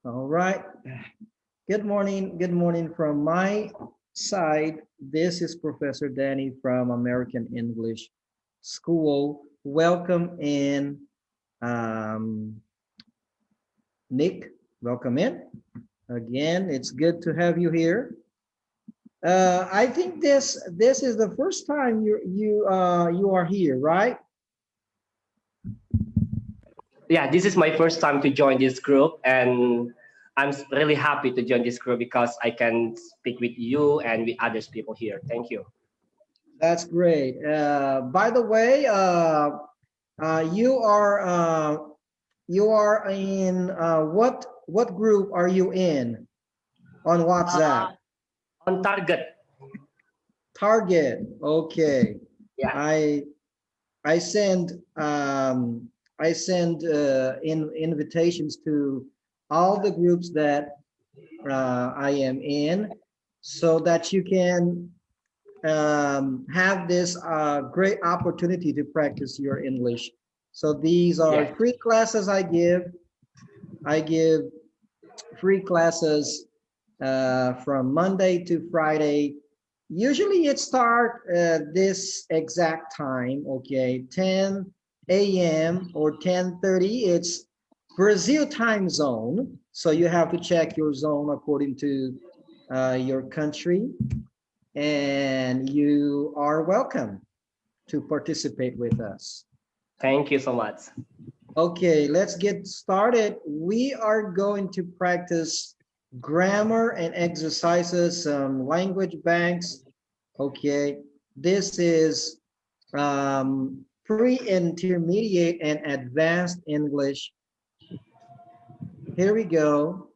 All right. Good morning. Good morning from my side. This is Professor Danny from American English School. Welcome in, um, Nick. Welcome in. Again, it's good to have you here. I think this is the first time you are here, right? Yeah, this is my first time to join this group, and really happy to join this group because I can speak with you and with others people here. Thank you. That's great. By the way, you are in what group are you in on WhatsApp? On target. Target. Okay. Yeah. I I send in invitations to all the groups that I am in, so that you can have this great opportunity to practice your English. So these are Yeah. free classes I give. I give free classes from Monday to Friday. Usually it start this exact time, okay, 10 a.m. or 10:30. It's Brazil time zone, so you have to check your zone according to your country, and you are welcome to participate with us. Thank you so much. Okay, let's get started. We are going to practice grammar and exercises, some language banks. Okay, this is pre-intermediate and advanced English. Here we go.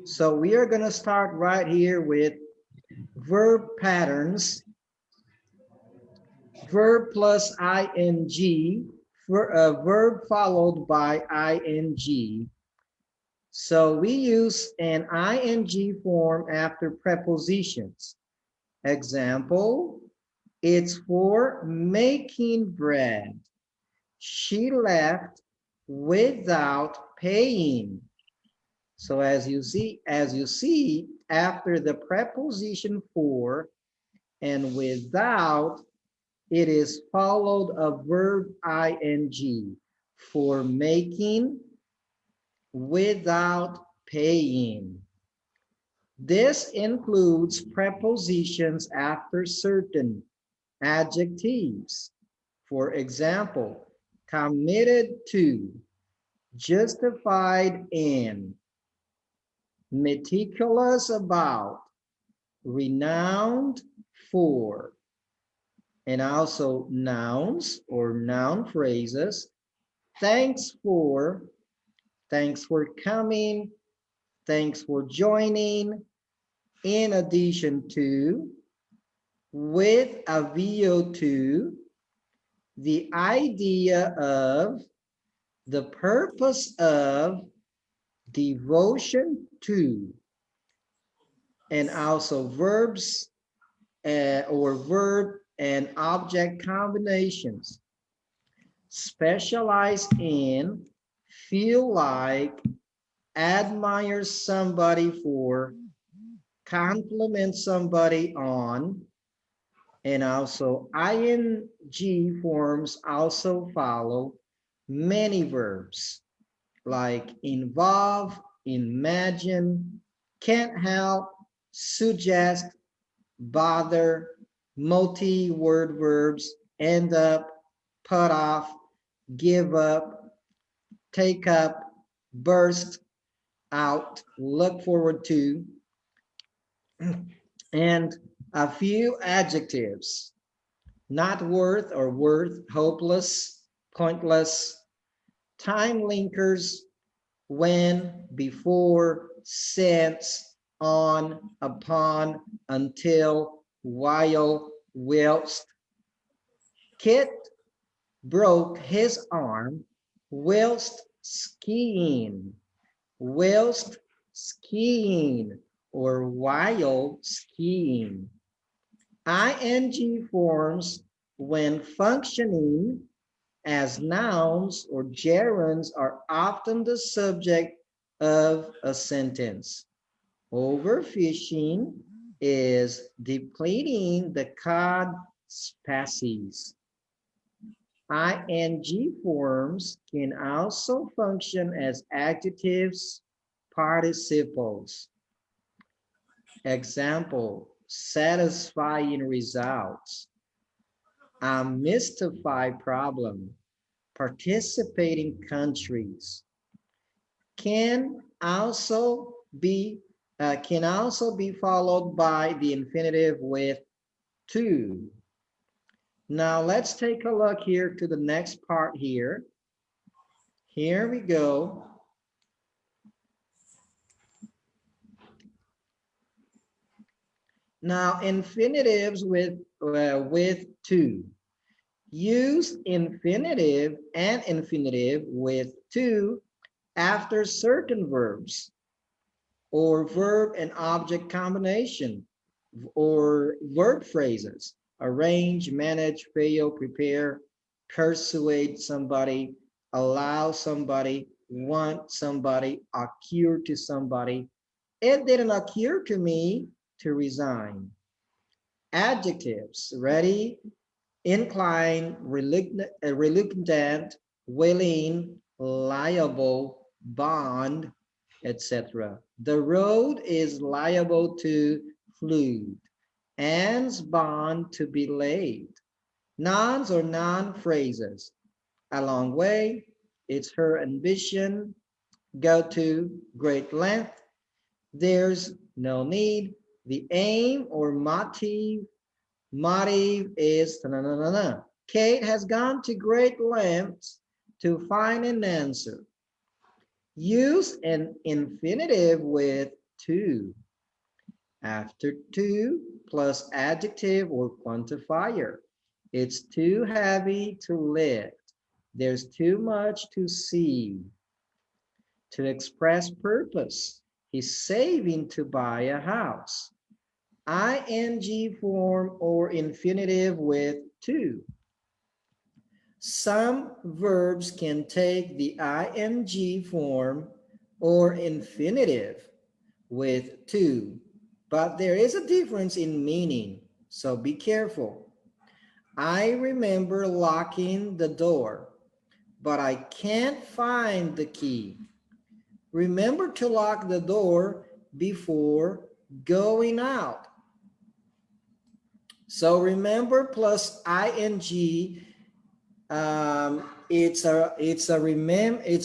So we are going to start right here with verb patterns. Verb plus ing, verb followed by ing. So we use an ing form after prepositions. Example, it's for making bread. She left without paying. So as you see, after the preposition for and without, it is followed of verb ing for making without paying. This includes prepositions after certain adjectives. For example, committed to, justified in, meticulous about, renowned for, and also nouns or noun phrases. Thanks for coming, thanks for joining, in addition to, with a VO to, the idea of, the purpose of, devotion to, and also verbs or verb and object combinations. Specialize in, feel like, admire somebody for, compliment somebody on, and also ing forms also follow many verbs like involve, imagine, can't help, suggest, bother, multi-word verbs, end up, put off, give up, take up, burst out, look forward to, and a few adjectives: not worth or worth, hopeless, pointless, time linkers, when, before, since, on, upon, until, while, whilst. Kit broke his arm whilst skiing, whilst skiing, or while skiing. Ing forms when functioning as nouns or gerunds are often the subject of a sentence. Overfishing is depleting the cod species. ING forms can also function as adjectives, participles. Example, satisfying results. A mystified problem. Participating countries can also be followed by the infinitive with to. Now let's take a look here to the next part here. Here we go. Now infinitives with to. Use infinitive and infinitive with to after certain verbs or verb and object combination or verb phrases. Arrange, manage, fail, prepare, persuade somebody, allow somebody, want somebody, occur to somebody. It didn't occur to me to resign. Adjectives, ready, inclined, reluctant, willing, liable, bond, etc. The road is liable to flood. Anne's bond to be late. Nouns or noun phrases. A long way, it's her ambition, go to great length, there's no need, the aim or motive is na na na na. Kate has gone to great lengths to find an answer. Use an infinitive with to. After to plus adjective or quantifier. It's too heavy to lift. There's too much to see. To express purpose. He's saving to buy a house. ING form or infinitive with to. Some verbs can take the ing form or infinitive with to, but there is a difference in meaning, so be careful. I remember locking the door, but I can't find the key. Remember to lock the door before going out. So remember plus ing,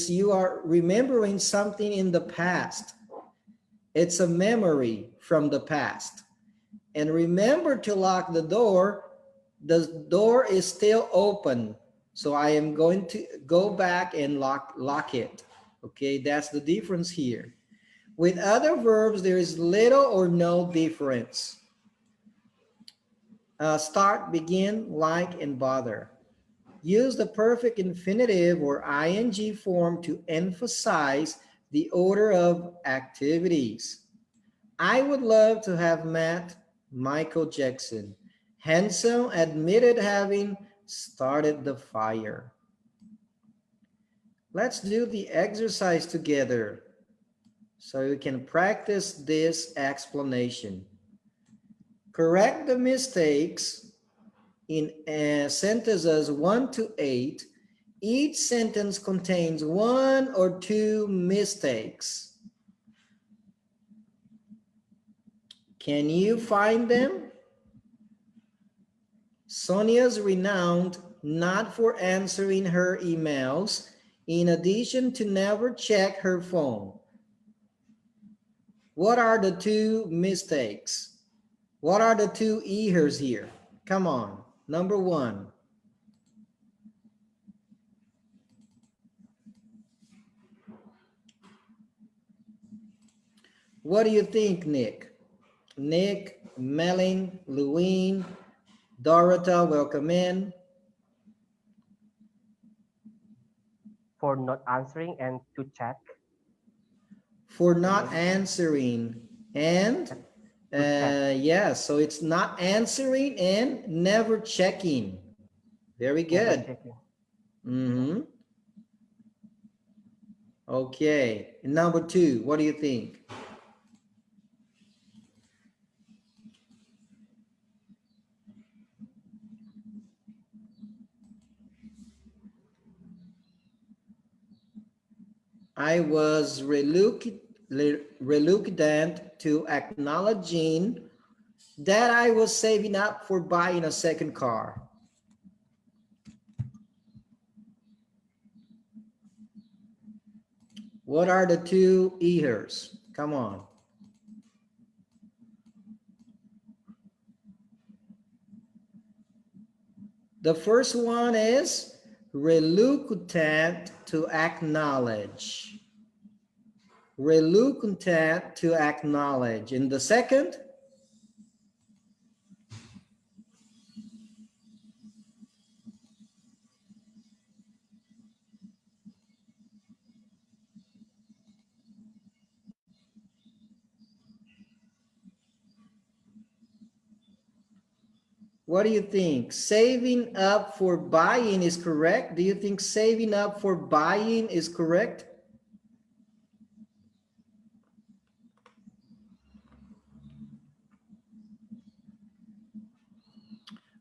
you are remembering something in the past. It's a memory from the past. And remember to lock the door. The door is still open. So I am going to go back and lock it. Okay, that's the difference here. With other verbs, there is little or no difference. Start, begin, like, and bother. Use the perfect infinitive or ing form to emphasize the order of activities. I would love to have met Michael Jackson. Hanson admitted having started the fire. Let's do the exercise together so you can practice this explanation. Correct the mistakes in sentences 1 to 8. Each sentence contains 1 or 2 mistakes. Can you find them? Sonia's renowned not for answering her emails, in addition to never check her phone. What are the 2 mistakes? What are the 2 errors here? Come on, number 1. What do you think, Nick? Nick, Melin, Louine, Dorota, welcome in. For not answering and to check. For not answering and yeah, so it's not answering and never checking. Very good. Never checking. Mm-hmm. Okay. And number two, what do you think? I was reluctant to acknowledging that I was saving up for buying a second car. What are the two ears? Come on. The first one is reluctant to acknowledge. Reluctant to acknowledge. And the second? What do you think? Saving up for buying is correct? Do you think saving up for buying is correct?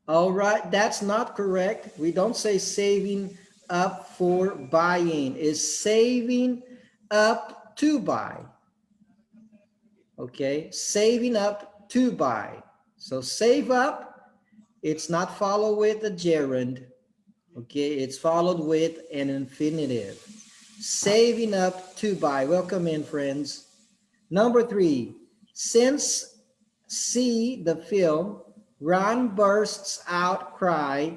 All right, that's not correct. We don't say saving up for buying. It's saving up to buy. Okay, saving up to buy. So save up, it's not followed with a gerund. Okay, it's followed with an infinitive. Saving up to buy. Welcome in, friends. Number three, since see the film, Ron bursts out cry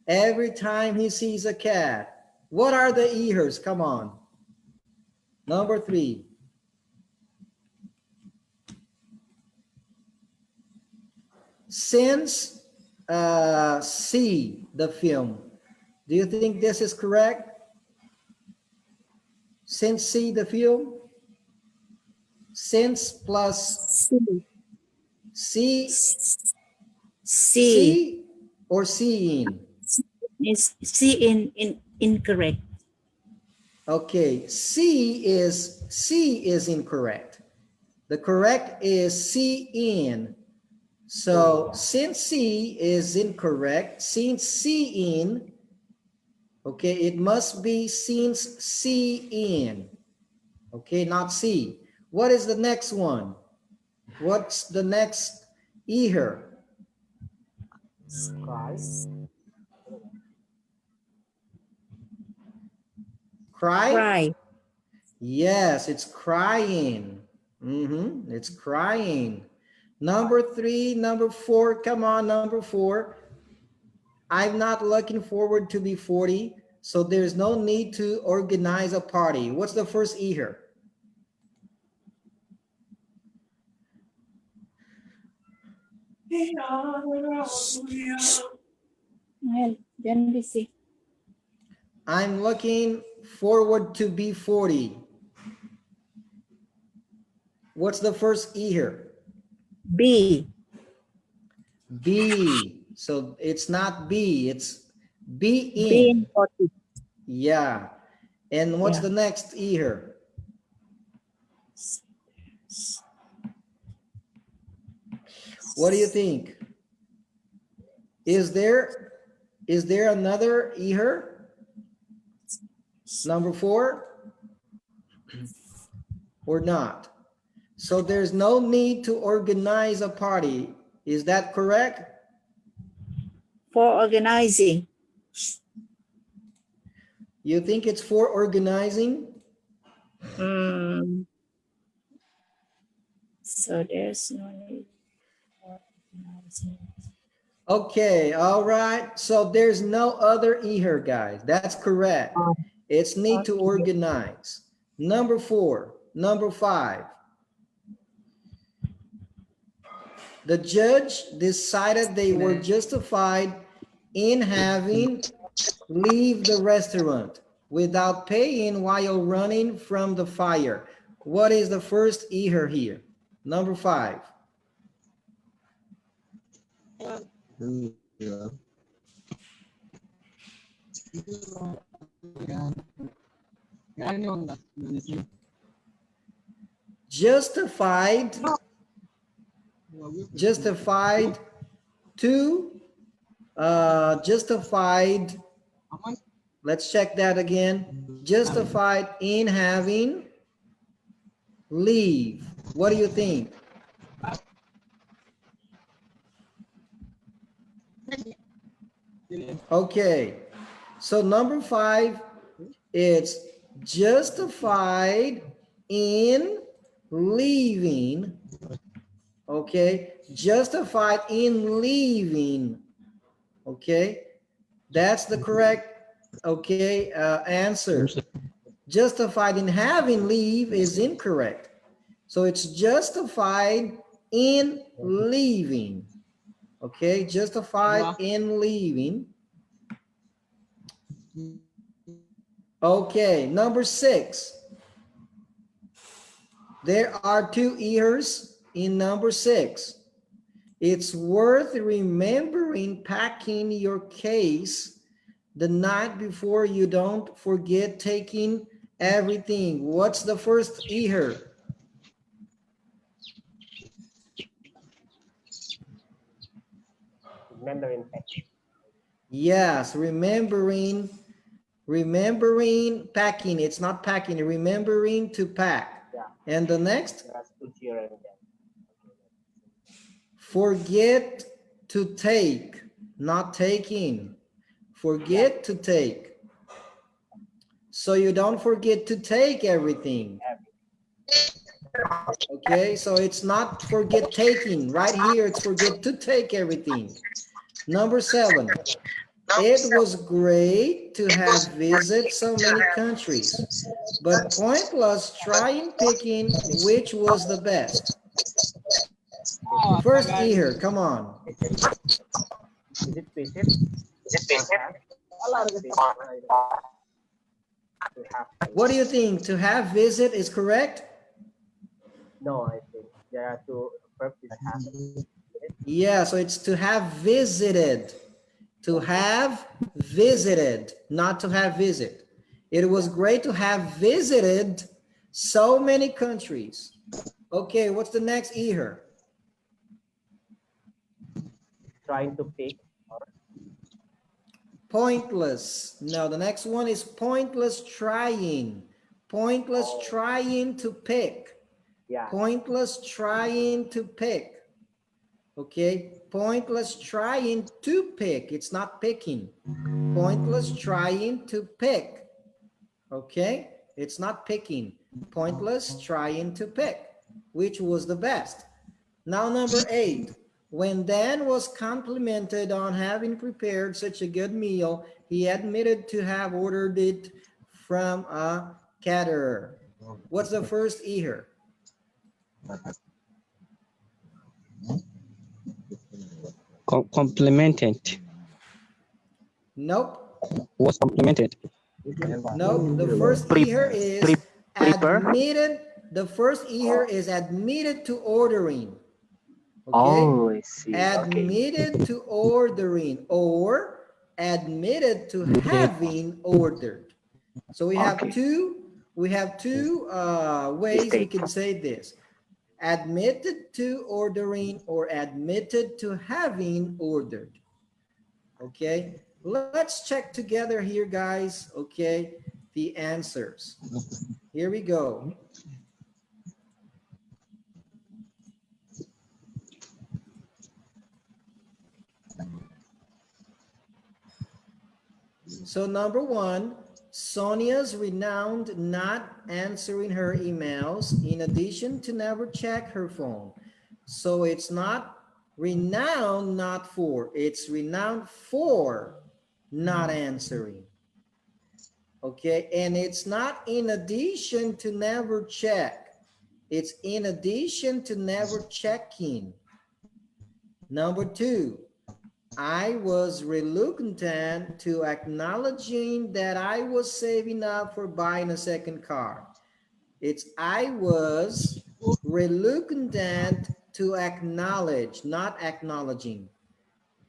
every time he sees a cat. What are the ears? Come on. Number three. Since see the film. Do you think this is correct? Since see the film? Since plus see, C see or seeing? is C in incorrect. Okay, C is incorrect. The correct is see in. So since C is incorrect, since see in, okay, it must be since see in. Okay, not see. What is the next one? What's the next ear? Cry? Cry. Yes, it's crying. It's crying. Number three, number four, come on, number four. I'm not looking forward to be 40, so there's no need to organize a party. What's the first ear? Well, then we see. I'm looking forward to be 40. What's the first ear? B. B. So it's not B, it's be B in in. 40. Yeah. And what's Yeah. the next ear? What do you think? Is there another ear? Number four? Or not? So there's no need to organize a party. Is that correct? For organizing. You think it's for organizing? So there's no need for organizing. Okay, all right. So there's no other E here, guys. That's correct. It's need to Okay. organize. Number four, number five. The judge decided they were justified in having leave the restaurant without paying while running from the fire. What is the first E here? Number five. Justified, justified to, justified, let's check that again. Justified in having leave. What do you think? Okay, so number 5, it's justified in leaving. Okay, justified in leaving. Okay, that's the correct, okay, answer. Justified in having leave is incorrect. So it's justified in leaving. Okay, justified in leaving. Okay, number 6. There are 2 ears in number 6. It's worth remembering packing your case the night before you don't forget taking everything. What's the first ear? Remembering fact. Yes, remembering packing. It's not packing, remembering to pack. Yeah. And the next? That's good here and there. Forget to take, not taking. Forget to take. So you don't forget to take everything. Okay, so it's not forget taking. Right here, it's forget to take everything. Number 7. It was great to have visited so many countries, but pointless trying picking which was the best. First ear, come on. Is it passive? What do you think? To have visit is correct? No, I think there are 2 verbs that have. Yeah, so it's to have visited. To have visited, not to have visit. It was great to have visited so many countries. Okay, what's the next ear? Trying to pick. Pointless. No, the next one is pointless trying. Pointless trying to pick. Yeah. Pointless trying to pick. Okay, pointless trying to pick. It's not picking. Pointless trying to pick. Okay, it's not picking. Pointless trying to pick. Which was the best? Now number 8. When Dan was complimented on having prepared such a good meal, he admitted to have ordered it from a caterer. What's the first E here? Complimented. Nope. Was complimented. Nope. The first E here is prepare. admitted. The first E here is admitted to ordering. Okay. Oh, I see. Admitted to ordering or admitted to having ordered. So we have two ways we can say this. Admitted to ordering or admitted to having ordered. Okay, let's check together here, guys. Okay, the answers. Here we go. So number 1, Sonia's renowned not answering her emails in addition to never check her phone. So it's not renowned not for, it's renowned for not answering. Okay, and it's not in addition to never check. It's in addition to never checking. Number 2, I was reluctant to acknowledging that I was saving up for buying a second car. It's I was reluctant to acknowledge, not acknowledging,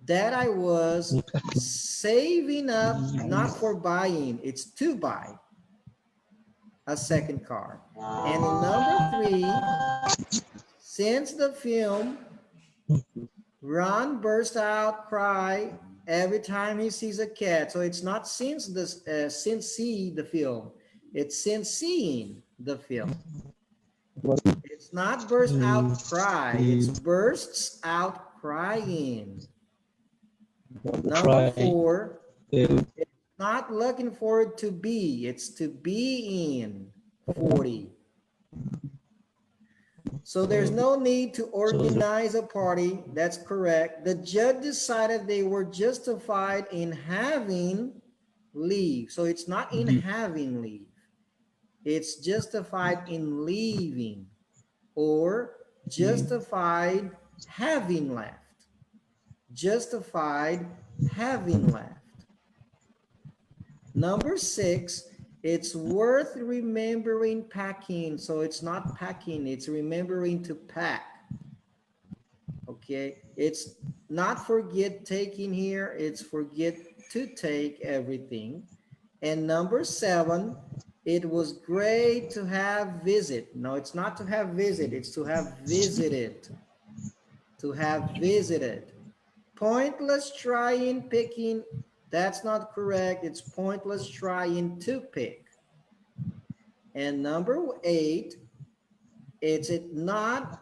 that I was saving up, not for buying, it's to buy. a second car. And in number 3, since the film, Ron burst out cry every time he sees a cat. So it's not since this since see the film, it's since seeing the film. It's not burst out cry, it's bursts out crying. Number 4, it's not looking forward to be, it's to be in 40. So there's no need to organize a party. That's correct. The judge decided they were justified in having leave. So it's not in having leave. It's justified in leaving or justified having left. Justified having left. Number 6, it's worth remembering packing. So it's not packing, it's remembering to pack. Okay, it's not forget taking here, it's forget to take everything. And number 7, it was great to have visit. No, it's not to have visit, it's to have visited. To have visited. Pointless trying picking, that's not correct. It's pointless trying to pick. And number 8, it's it not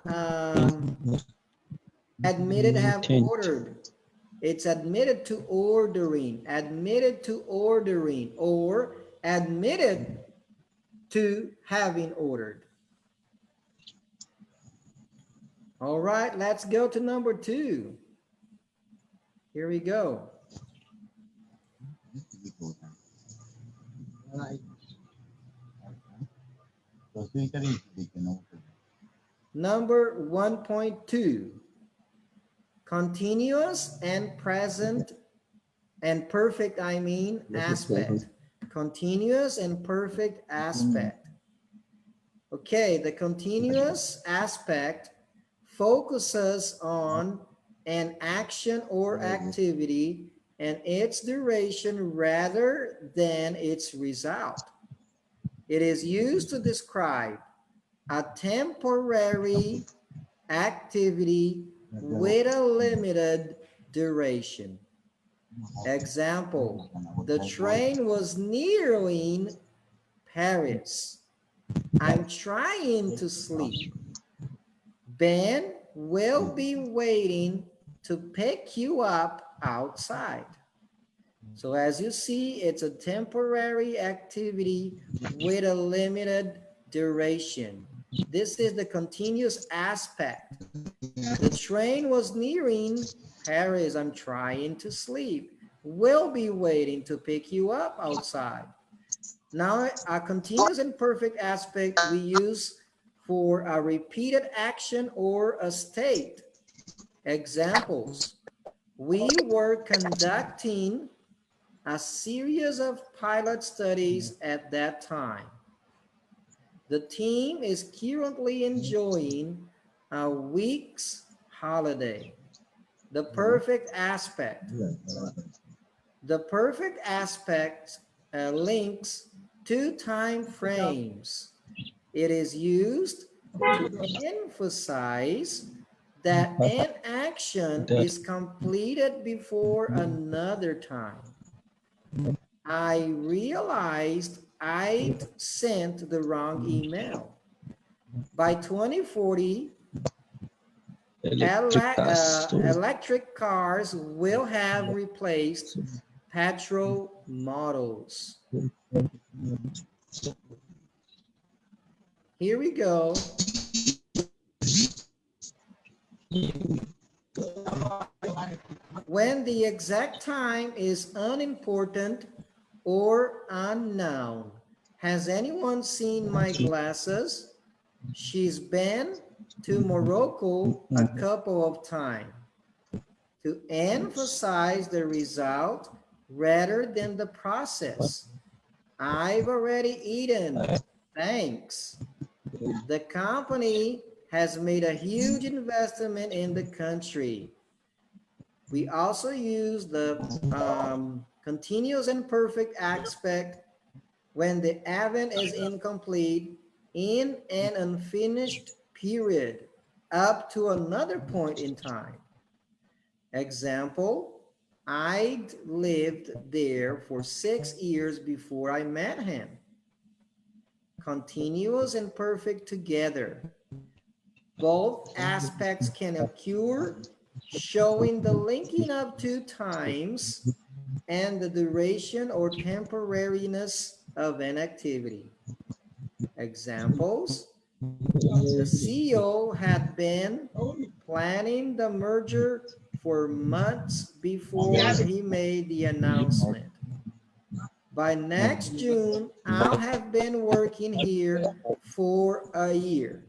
admitted have ordered. It's admitted to ordering, or admitted to having ordered. All right, let's go to number 2. Here we go. Number 1.2, continuous and present and perfect, aspect. Continuous and perfect aspect. Okay, the continuous aspect focuses on an action or activity and its duration rather than its result. It is used to describe a temporary activity with a limited duration. Example, the train was nearing Paris. I'm trying to sleep. Ben will be waiting to pick you up outside. So as you see, it's a temporary activity with a limited duration. This is the continuous aspect. The train was nearing Paris. I'm trying to sleep. Will be waiting to pick you up outside. Now, a continuous and perfect aspect we use for a repeated action or a state. Examples, we were conducting a series of pilot studies at that time. The team is currently enjoying a week's holiday. The perfect aspect. The perfect aspect links 2 time frames. It is used to emphasize that an action is completed before another time. I realized I'd sent the wrong email. By 2040, electric cars will have replaced petrol models. Here we go. When the exact time is unimportant or unknown. Has anyone seen my glasses? She's been to Morocco a couple of times. To emphasize the result rather than the process. I've already eaten. Thanks. The company has made a huge investment in the country. We also use the continuous and perfect aspect when the event is incomplete in an unfinished period up to another point in time. Example, I'd lived there for 6 years before I met him. Continuous and perfect together. Both aspects can occur, showing the linking of two times and the duration or temporariness of an activity. Examples, the CEO had been planning the merger for months before he made the announcement. By next June, I'll have been working here for a year.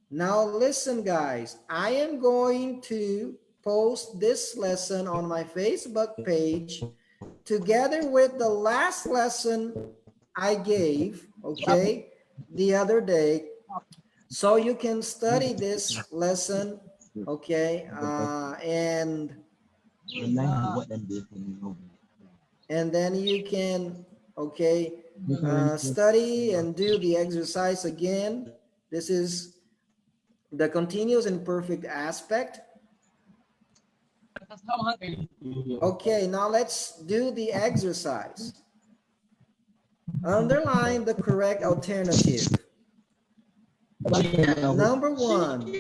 Now listen, guys, I am going to post this lesson on my Facebook page together with the last lesson I gave, okay, the other day. So you can study this lesson, okay, and then you can, okay, study and do the exercise again. This is the continuous and perfect aspect. Okay, now let's do the exercise. Underline the correct alternative. Number 1,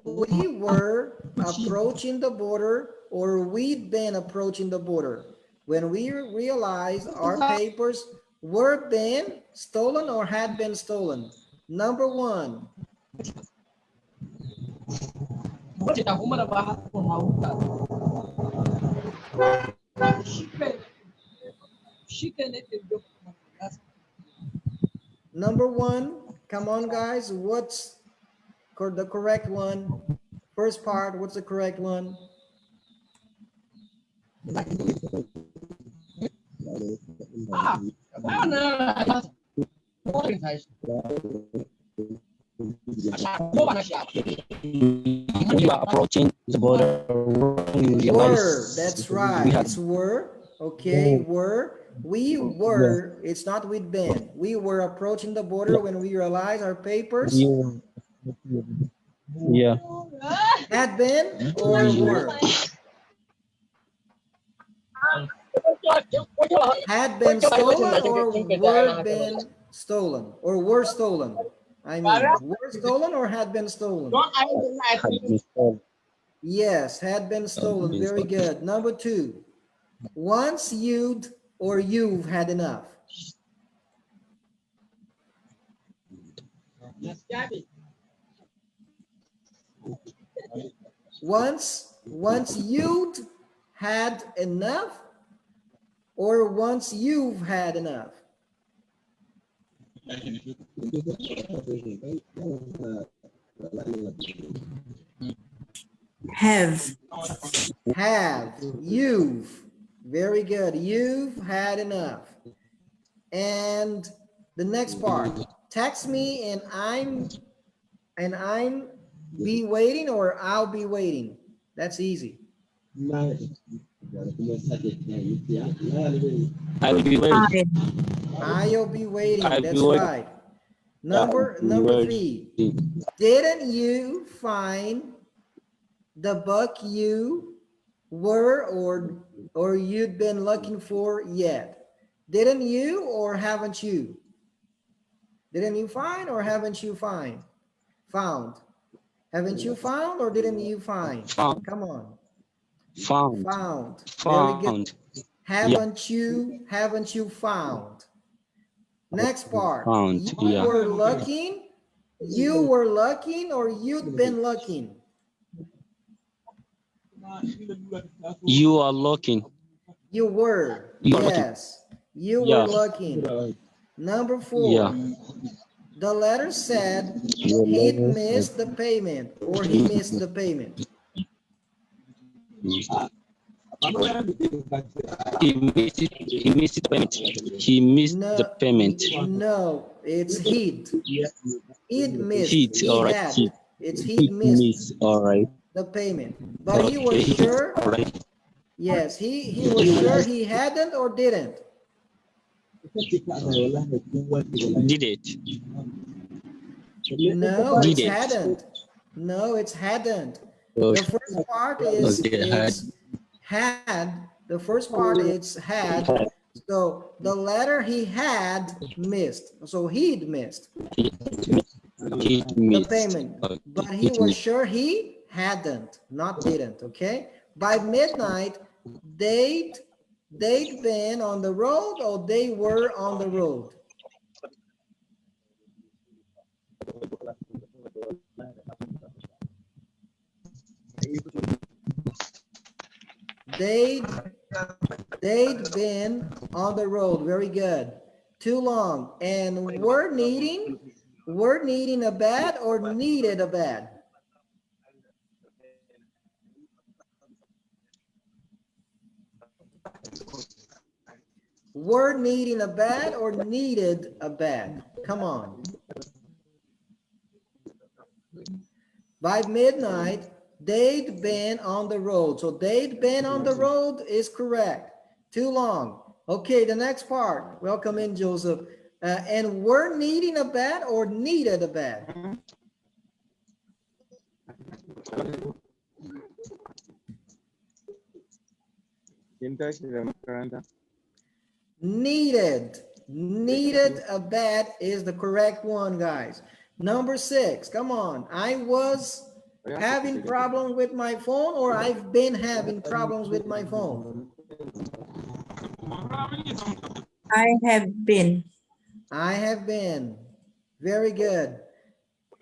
we were approaching the border, or we'd been approaching the border when we realized our papers were being stolen or had been stolen. Number 1. Number 1, come on guys, what's the correct one? First part, what's the correct one? You are approaching the border. Were, that's right, it's were, okay, were. We were, it's not we'd been. We were approaching the border when we realized our papers Yeah. had been or were. Had been stolen or were been stolen or were stolen. I mean, were stolen or had been stolen? Yes, had been stolen. Very good. Number 2, once you'd or you've had enough. Once you'd had enough, or once you've had enough. Have. You've. Very good. You've had enough. And the next part, text me and I'm be waiting, or I'll be waiting. That's easy. I will be waiting. I'll be waiting. I'll be That's waiting. right. Number 3. Didn't you find the book you were or you'd been looking for yet? Didn't you or haven't you? Didn't you find or haven't you found? Haven't you found or didn't you find? Found. Come on. Found. Very good. Haven't you found? Next part. Found. You were looking or you'd been looking? You are looking. You were. You are Yes. You were looking. Number 4. The letter said he'd missed the payment or he missed the payment. He missed the payment. He missed the payment. No, it's he'd. He'd missed. He'd, all right. Had. It's he'd missed all right. the payment. But he was sure. All right. Yes, he was sure he hadn't or didn't. Did it? No, Did it's it? hadn't. No, it's hadn't. Okay. The first part is Okay, it's had. The first part is had. So the letter he had missed. So he'd missed He the missed. payment, Okay. but he It was missed. sure he hadn't, not didn't. Okay. By midnight, they'd been on the road or they were on the road. They'd been on the road. Very good. Too long. And were needing a bed or needed a bed? Were needing a bed or needed a bed? Come on. By midnight, they'd been on the road. So they'd been on the road is correct. Too long. Okay, the next part. Welcome in, Joseph. And were needing a bed or needed a bed? Needed a bed is the correct one, guys. Number 6, come on. I was having problems with my phone, or I've been having problems with my phone. I have been. I have been. Very good.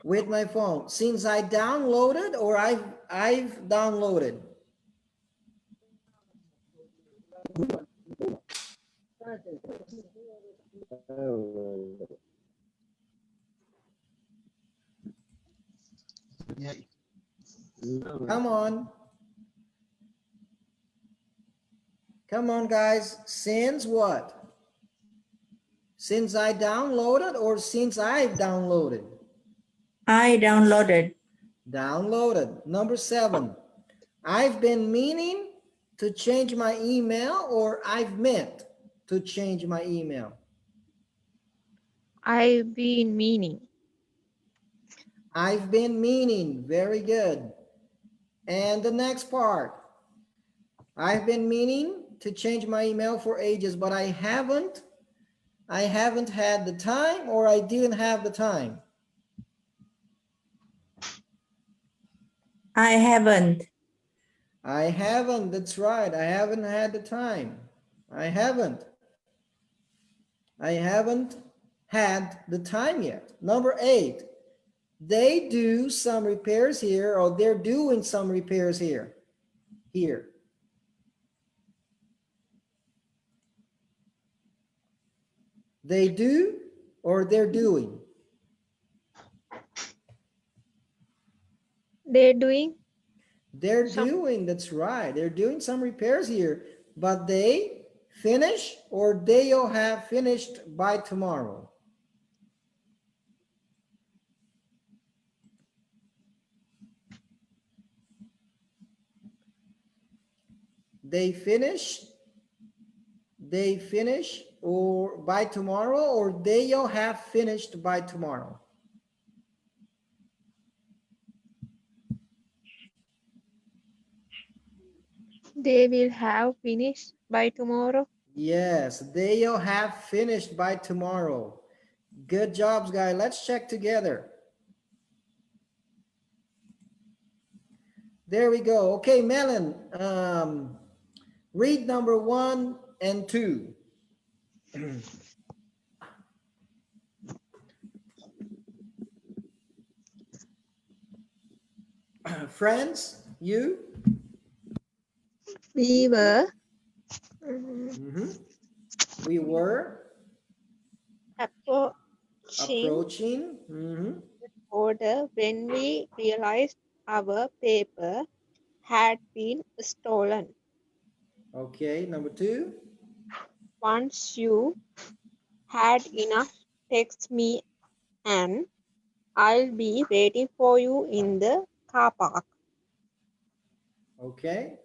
With my phone. Since I downloaded or I've downloaded. Come on. Come on, guys. Since what? Since I downloaded or since I've downloaded? I downloaded. Downloaded. Number 7. I've been meaning to change my email or I've meant to change my email. I've been meaning. I've been meaning. Very good. And the next part. I've been meaning to change my email for ages, but I haven't had the time or I didn't have the time. I haven't. I haven't, that's right. I haven't had the time. I haven't had the time yet. Number 8, they do some repairs here or they're doing some repairs here. Here. They do or they're doing. They're doing. They're doing, that's right. They're doing some repairs here, but they finish or they'll have finished by tomorrow. They finish or by tomorrow or they'll have finished by tomorrow. They will have finished by tomorrow. Yes, they'll have finished by tomorrow. Good jobs, guys. Let's check together. There we go. Okay, Melon, read number 1 and 2. Friends, you? We were We were approaching order when we realized our paper had been stolen. Okay, number 2. Once you had enough, text me and I'll be waiting for you in the car park. Okay.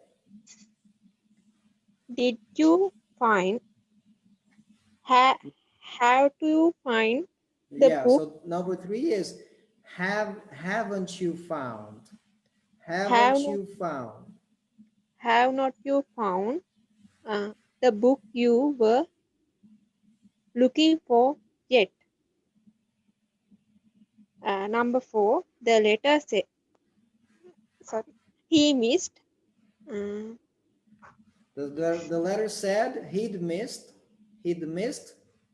Did you find Ha have to find the Yeah, book. so number 3 is haven't you found? Have Haven't not, you found? have not you found uh, the book you were looking for yet? Number 4, the letter said, sorry, he missed. Uh, The letter said he'd missed.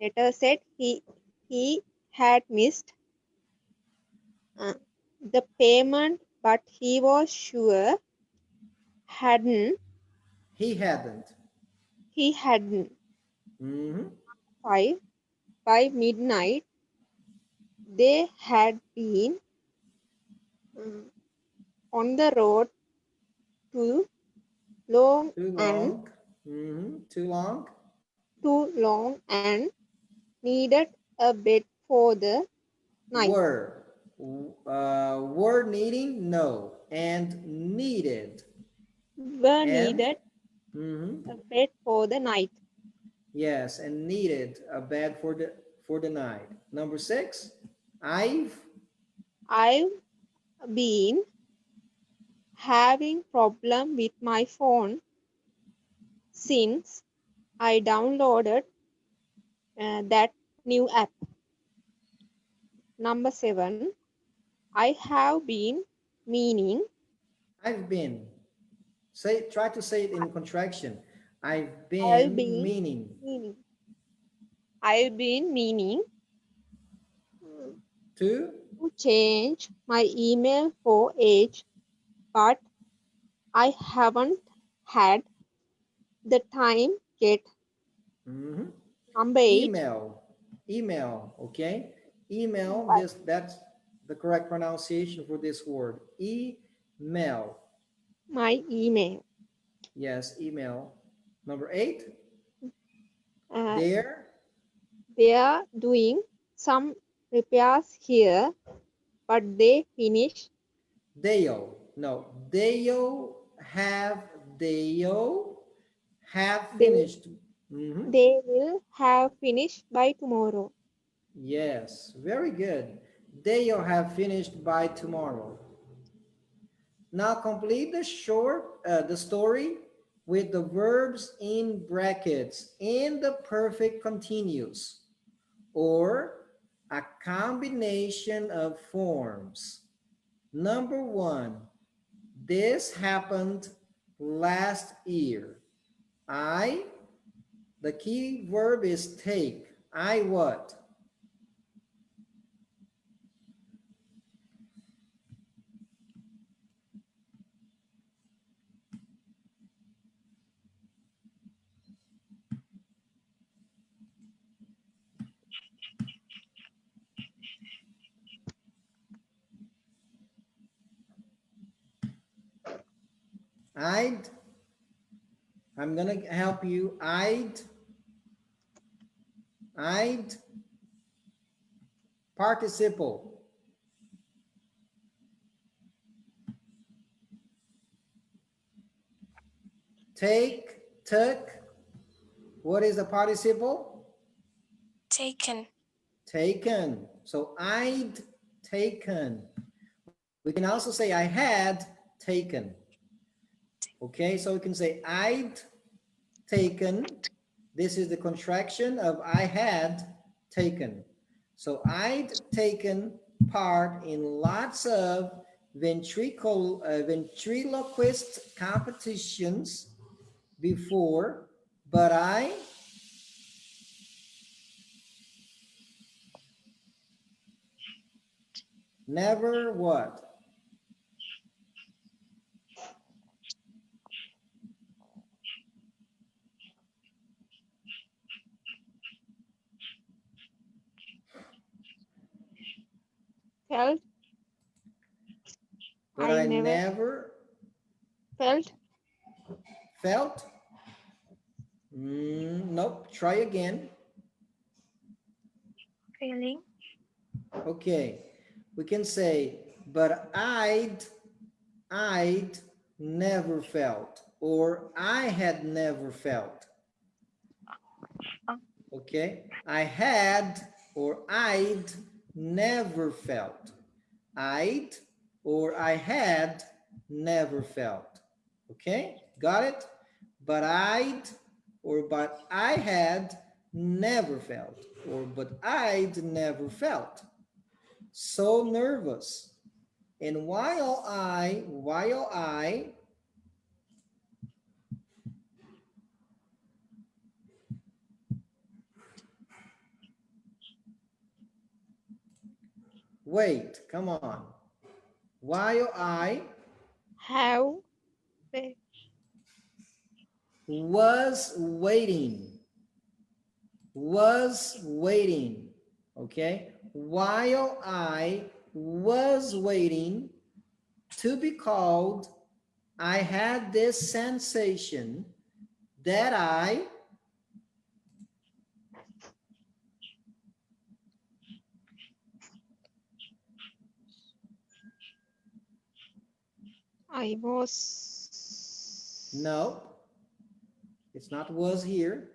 letter said he had missed uh, the payment, but he was sure hadn't He hadn't. he hadn't. Hmm. 5, by midnight they had been uh, on the road too long Too and long. Too long. and needed a bed for the night. Were. Were needing? No. And needed. Were And needed mhm, a bed for the night. yes, and needed a bed for the night. Number 6. I've I've been having problem with my phone since I downloaded that new app. Number 7, I have been meaning. I've been. Try to say it in contraction. I've I've been been meaning meaning. I've been meaning to. to change my email for age, but I haven't had the time yet. Mhm. Number 8, Email, okay? Email, my, this that's the correct pronunciation for this word. Email. my email. Yes, email. Number 8, Uh, there. they are doing some repairs here, but They'll. No, they'll have they finished. Mhm. they will have finished by tomorrow. Yes, very good. They'll have finished by tomorrow. Now complete the story with the verbs in brackets in the perfect continuous or a combination of forms. Number 1, this happened last year. I, the key verb is take. I what? I'd, I'm gonna help you. I'd participle. Take, took. What is the participle? Taken. Taken. So I'd taken. We can also say I had taken. Okay, so we can say I'd taken. This is the contraction of I had taken. So I'd taken part in lots of ventriloquist competitions before, but I never what? Felt But I I never never felt felt. Nope. Try again. Feeling. Okay. We can say, but I'd never felt, or I had never felt. Oh. Okay, I had or I'd never felt. I'd or I had never felt. Okay, got it? But I'd or but I had never felt, or but I'd never felt so nervous. And while I wait, come on. While I have wait, was waiting, okay? While I was waiting to be called, I had this sensation that I was no, it's not was here,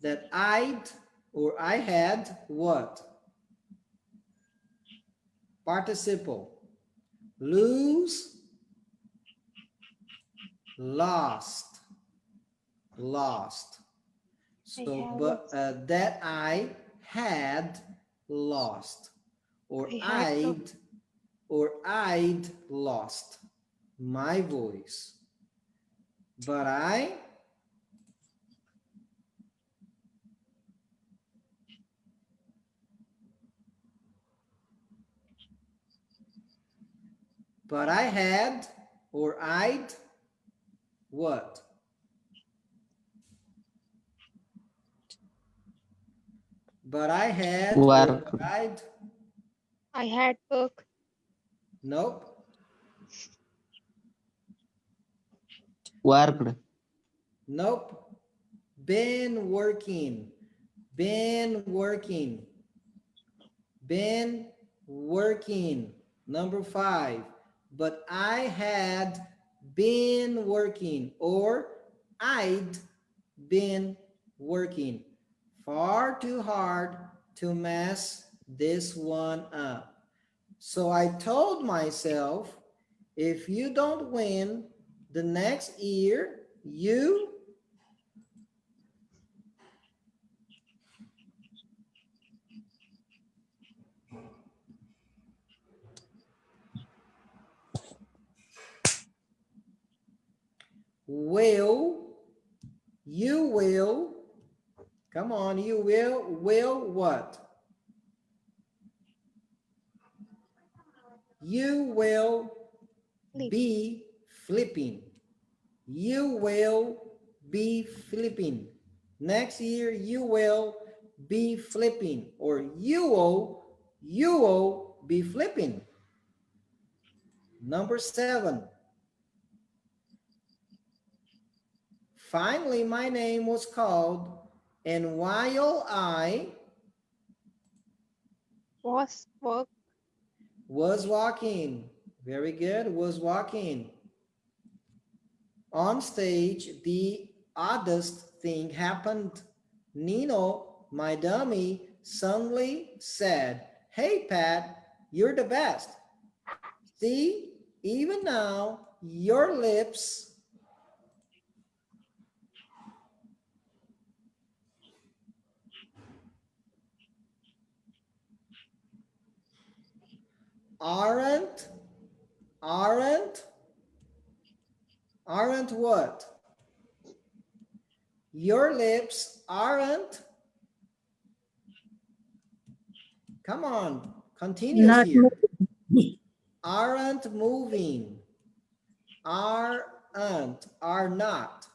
that I'd or I had what? Participle. Lose, lost, lost. I So, have but that I had lost, or I had to I'd lost my voice. But I had or I'd what? But I had or Work. I'd I had work. nope. Worked. Nope. Been working. Been working. Been working. Number 5. But I had been working, or I'd been working. Far too hard to mess this one up. So I told myself, if you don't win the next year, you will, come on, you will what? You will Flip. be flipping. You will be flipping. Next year, you will be flipping, or you will be flipping. Number 7. Finally, my name was called, and while I Was work. was walking, very good, was walking on stage, the oddest thing happened. Nino, my dummy, suddenly said, "Hey, Pat, you're the best. See, even now, your lips aren't, aren't what? Your lips aren't, come on, continuous Not here. Aren't moving, aren't, are not,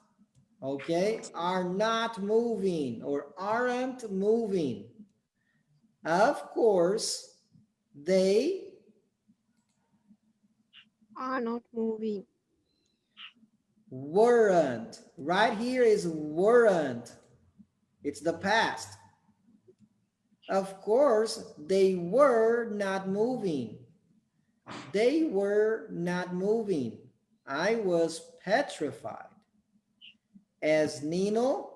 okay? Are not moving or aren't moving. Of course, they Are not moving. weren't. Right here is weren't. It's the past. Of course, they were not moving. They were not moving. I was petrified. as Nino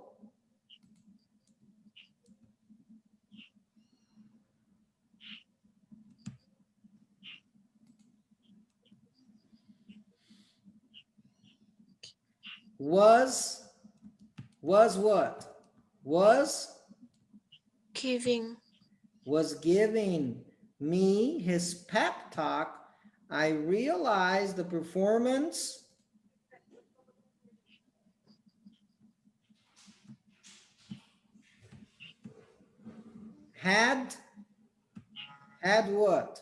was what? Giving. Was giving me his pep talk, I realized the performance had what?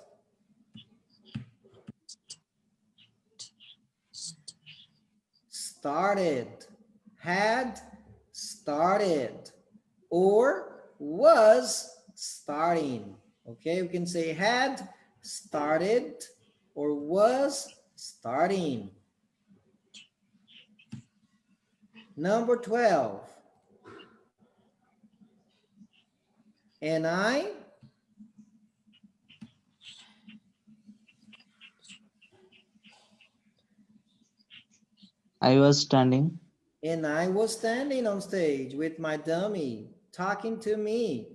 Started. Had started. Or was starting. Okay, we can say had started or was starting. Number 12. And I was standing. And I was standing on stage with my dummy talking to me.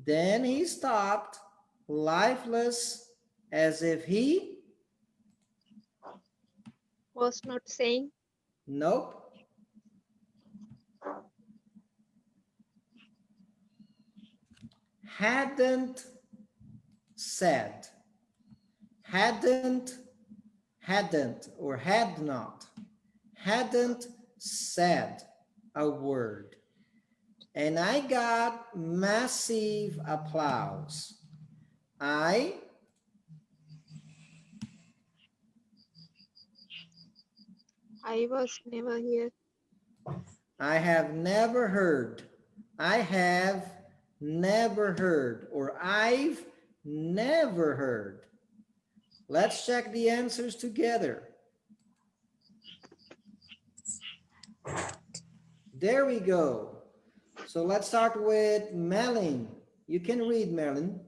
Then he stopped, lifeless, as if he, Was not saying. nope, hadn't said, hadn't, or had not, hadn't said a word. And I got massive applause. I Was never here. have never heard. I have never heard, or I've never heard. Let's check the answers together. There we go. So let's start with Melin. You can read, Melin.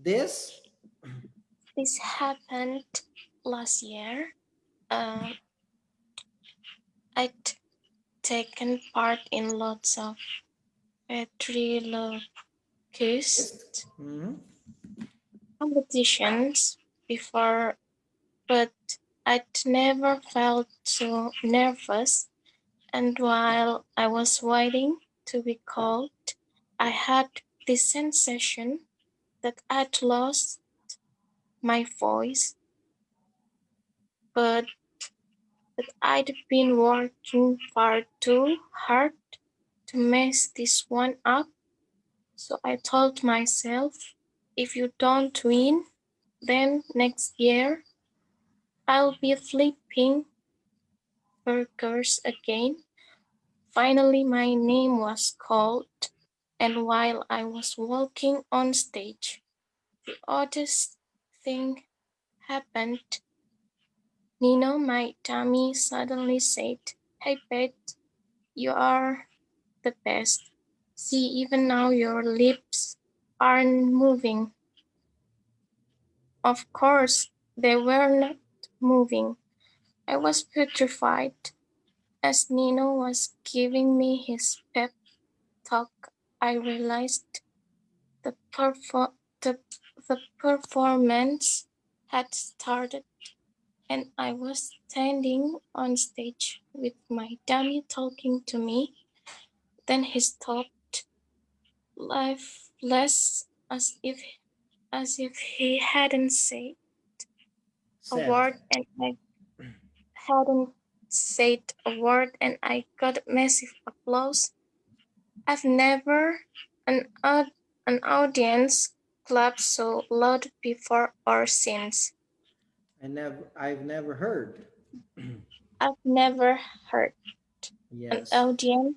This This happened last year. I'd taken part in lots of ventriloquist mhm. competitions before, but I'd never felt so nervous. And while I was waiting to be called, I had this sensation that I'd lost my voice, but that I'd been working far too hard to mess this one up. So I told myself, if you don't win, then next year I'll be flipping burgers again. Finally, my name was called, and while I was walking on stage, the oddest thing happened. Nino, my tummy, suddenly said, "Hey, Pet, you are the best. See, even now your lips aren't moving." Of course, they were not moving. I was petrified. As Nino was giving me his pep talk, I realized the, perfor- the, the performance had started, and I was standing on stage with my dummy talking to me. Then he stopped, lifeless, as if he hadn't said a Said. word, and I hadn't said a word, and I got massive applause. I've never an an audience clap so loud before or since. I've never heard. I've never heard an Yes. audience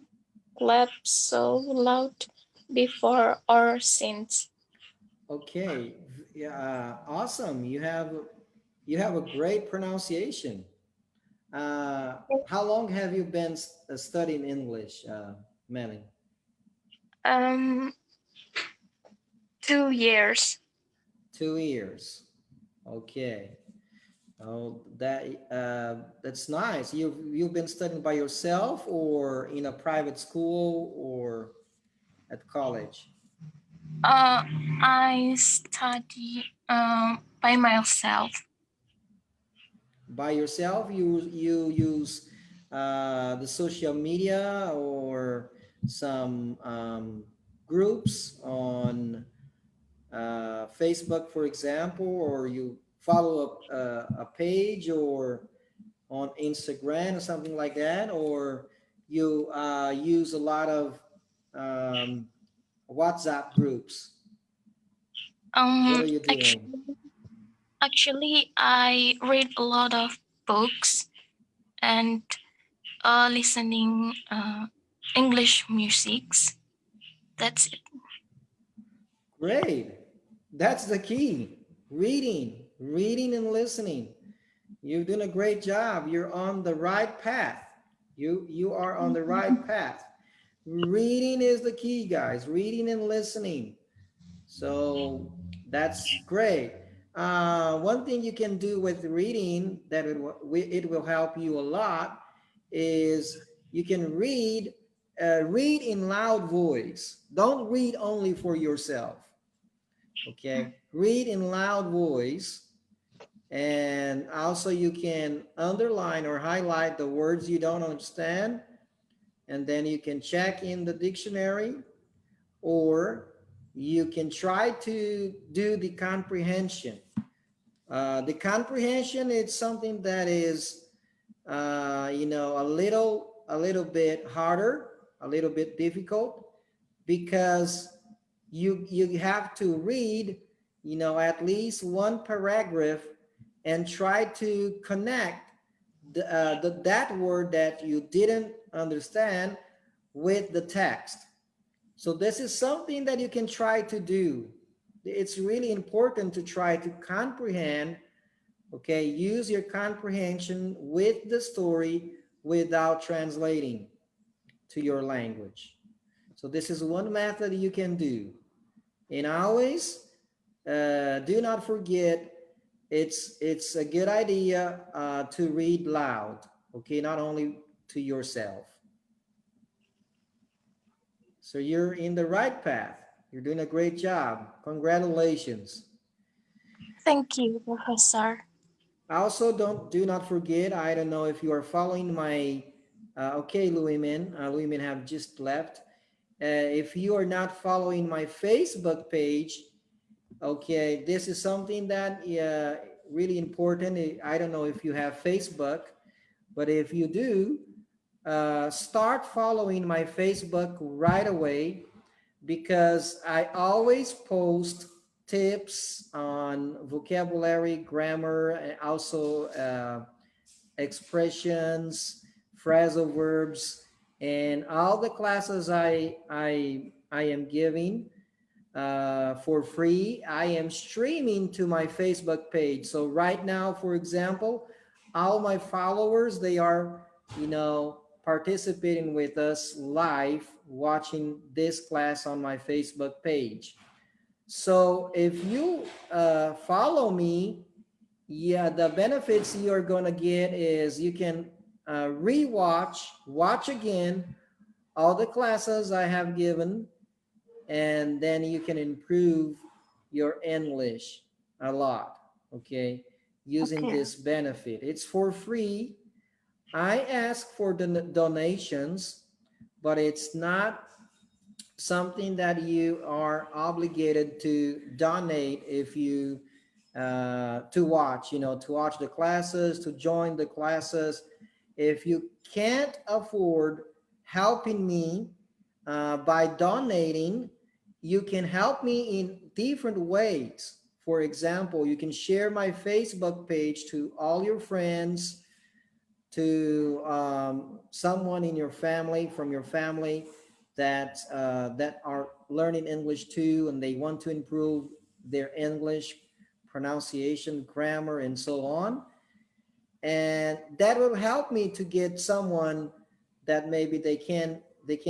clap so loud before or since. Okay. Yeah. Awesome. You have a great pronunciation. How long have you been studying English, Melin? Um, 2 years. 2 years. Okay. Oh, that's nice. You've been studying by yourself or in a private school or at college? Uh, I study by myself. By yourself, you use the social media or some groups on Facebook, for example, or you follow a page or on Instagram or something like that, or you use a lot of um, WhatsApp groups. What are you doing? Actually, I read a lot of books and listening English musics. That's it. Great. That's the key. Reading and listening. You're doing a great job. You're on the right path. You are on the right path. Reading is the key, guys. Reading and listening. So that's great. One thing you can do with reading that it will help you a lot is you can read in loud voice. Don't read only for yourself. Okay, read in loud voice, and also you can underline or highlight the words you don't understand, and then you can check in the dictionary, or you can try to do the comprehension. The comprehension is something that is, a little bit harder, a little bit difficult, because you have to read, at least one paragraph and try to connect that word that you didn't understand with the text. So this is something that you can try to do. It's really important to try to comprehend, okay? Use your comprehension with the story without translating to your language. So this is one method you can do. And always do not forget, it's a good idea to read loud, okay? Not only to yourself. So you're in the right path. You're doing a great job. Congratulations. Thank you, Professor. Also, do not forget, I don't know if you are following my, okay, Louis Min have just left. If you are not following my Facebook page, okay, this is something that really important. I don't know if you have Facebook, but if you do, start following my Facebook right away, because I always post tips on vocabulary, grammar, and also expressions, phrasal verbs, and all the classes I am giving for free. I am streaming to my Facebook page. So right now, for example, all my followers, they are, participating with us live, watching this class on my Facebook page. So if you follow me, yeah, the benefits you're gonna get is you can watch again all the classes I have given, and then you can improve your English a lot, okay, using Okay. this benefit. It's for free. I ask for the donations, but it's not something that you are obligated to donate if you to watch the classes, to join the classes. If you can't afford helping me by donating, you can help me in different ways. For example, you can share my Facebook page to all your friends, to someone in your family, from your family, that are learning English too, and they want to improve their English pronunciation, grammar, and so on. And that will help me to get someone that maybe they can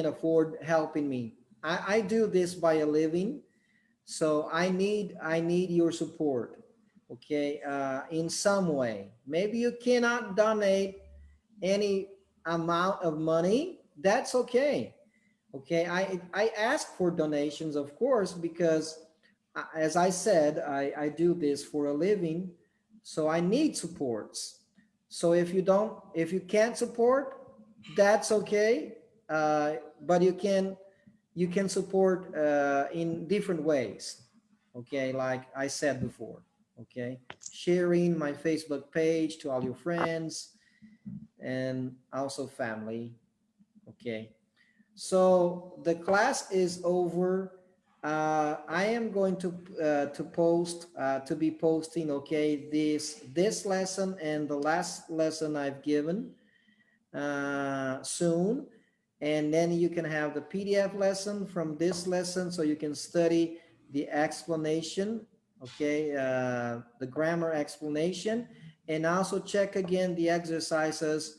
afford helping me. I do this by a living, so I need your support. okay, in some way. Maybe you cannot donate any amount of money. That's okay. Okay, I ask for donations, of course, because as I said, I do this for a living, so I need supports. So if you can't support, that's okay. But you can support in different ways. Okay, like I said before. Okay, sharing my Facebook page to all your friends and also family. Okay, so the class is over. I am going to post to be posting, okay, this lesson and the last lesson I've given soon, and then you can have the PDF lesson from this lesson, so you can study the explanation, okay, the grammar explanation, and also check again the exercises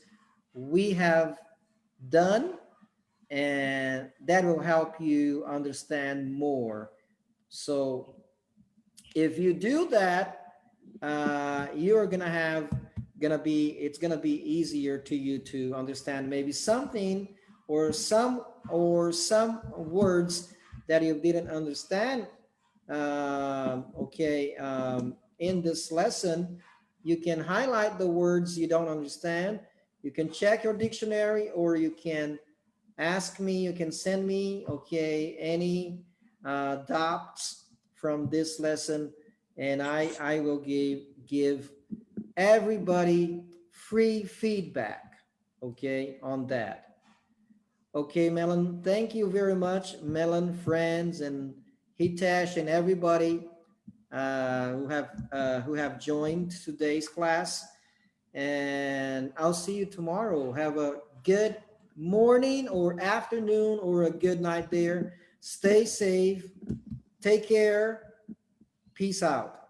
we have done, and that will help you understand more. So if you do that, you're gonna have gonna be it's gonna be easier to you to understand maybe something or some words that you didn't understand. Okay, in this lesson, you can highlight the words you don't understand. You can check your dictionary, or you can ask me, you can send me, okay, any doubts from this lesson, and I will give everybody free feedback, okay, on that. Okay, Melon, thank you very much, Melon, friends, and Hitesh, and everybody who have joined today's class. And I'll see you tomorrow. Have a good morning or afternoon or a good night there. Stay safe. Take care. Peace out.